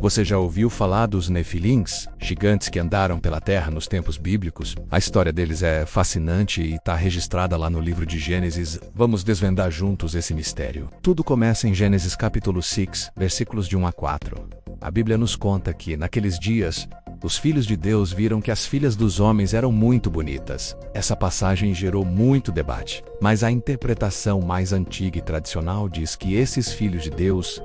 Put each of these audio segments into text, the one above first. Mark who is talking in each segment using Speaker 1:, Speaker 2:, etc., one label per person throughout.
Speaker 1: Você já ouviu falar dos Nefilins, gigantes que andaram pela terra nos tempos bíblicos? A história deles é fascinante e está registrada lá no livro de Gênesis. Vamos desvendar juntos esse mistério. Tudo começa em Gênesis capítulo 6, versículos de 1 a 4. A Bíblia nos conta que, naqueles dias, os filhos de Deus viram que as filhas dos homens eram muito bonitas. Essa passagem gerou muito debate, mas a interpretação mais antiga e tradicional diz que esses filhos de Deus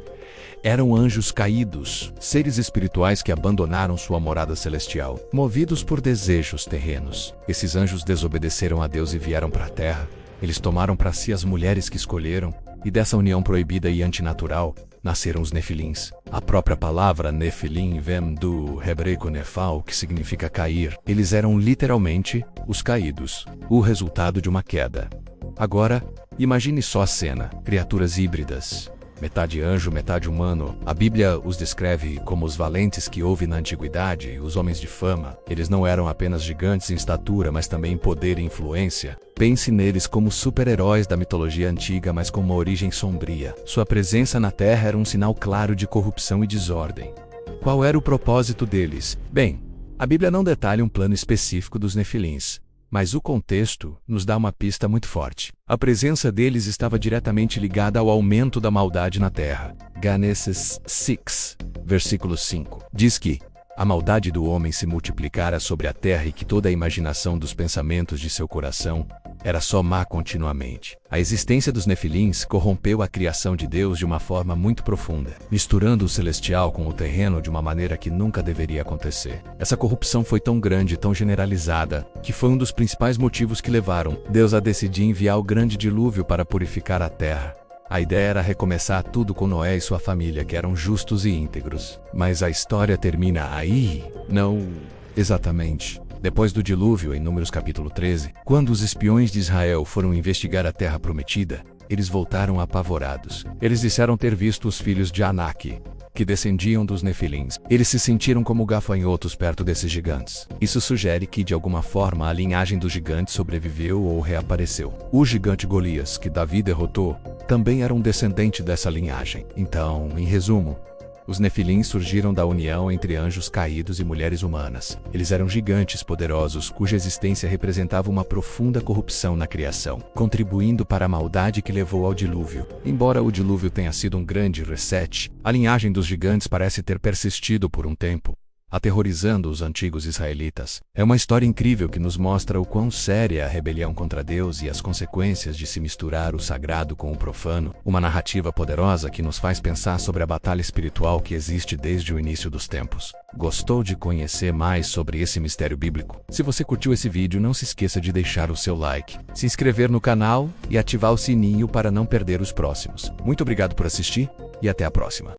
Speaker 1: eram anjos caídos, seres espirituais que abandonaram sua morada celestial, movidos por desejos terrenos. Esses anjos desobedeceram a Deus e vieram para a terra. Eles tomaram para si as mulheres que escolheram, e dessa união proibida e antinatural, nasceram os Nefilins. A própria palavra Nefilim vem do hebraico nefal, que significa cair. Eles eram literalmente os caídos, o resultado de uma queda. Agora, imagine só a cena: criaturas híbridas, metade anjo, metade humano. A Bíblia os descreve como os valentes que houve na antiguidade, os homens de fama. Eles não eram apenas gigantes em estatura, mas também em poder e influência. Pense neles como super-heróis da mitologia antiga, mas com uma origem sombria. Sua presença na Terra era um sinal claro de corrupção e desordem. Qual era o propósito deles? Bem, a Bíblia não detalha um plano específico dos Nefilins, mas o contexto nos dá uma pista muito forte. A presença deles estava diretamente ligada ao aumento da maldade na terra. Gênesis 6, versículo 5, diz que a maldade do homem se multiplicara sobre a terra e que toda a imaginação dos pensamentos de seu coração era só má continuamente. A existência dos Nefilins corrompeu a criação de Deus de uma forma muito profunda, misturando o celestial com o terreno de uma maneira que nunca deveria acontecer. Essa corrupção foi tão grande, tão generalizada, que foi um dos principais motivos que levaram Deus a decidir enviar o grande dilúvio para purificar a terra. A ideia era recomeçar tudo com Noé e sua família, que eram justos e íntegros. Mas a história termina aí? Não exatamente. Depois do dilúvio, em Números capítulo 13, quando os espiões de Israel foram investigar a terra prometida, eles voltaram apavorados. Eles disseram ter visto os filhos de Anak, que descendiam dos Nefilins. Eles se sentiram como gafanhotos perto desses gigantes. Isso sugere que, de alguma forma, a linhagem dos gigantes sobreviveu ou reapareceu. O gigante Golias, que Davi derrotou, também era um descendente dessa linhagem. Então, em resumo, os Nefilins surgiram da união entre anjos caídos e mulheres humanas. Eles eram gigantes poderosos cuja existência representava uma profunda corrupção na criação, contribuindo para a maldade que levou ao dilúvio. Embora o dilúvio tenha sido um grande reset, a linhagem dos gigantes parece ter persistido por um tempo, aterrorizando os antigos israelitas. É uma história incrível que nos mostra o quão séria é a rebelião contra Deus e as consequências de se misturar o sagrado com o profano. Uma narrativa poderosa que nos faz pensar sobre a batalha espiritual que existe desde o início dos tempos. Gostou de conhecer mais sobre esse mistério bíblico? Se você curtiu esse vídeo, não se esqueça de deixar o seu like, se inscrever no canal e ativar o sininho para não perder os próximos. Muito obrigado por assistir e até a próxima.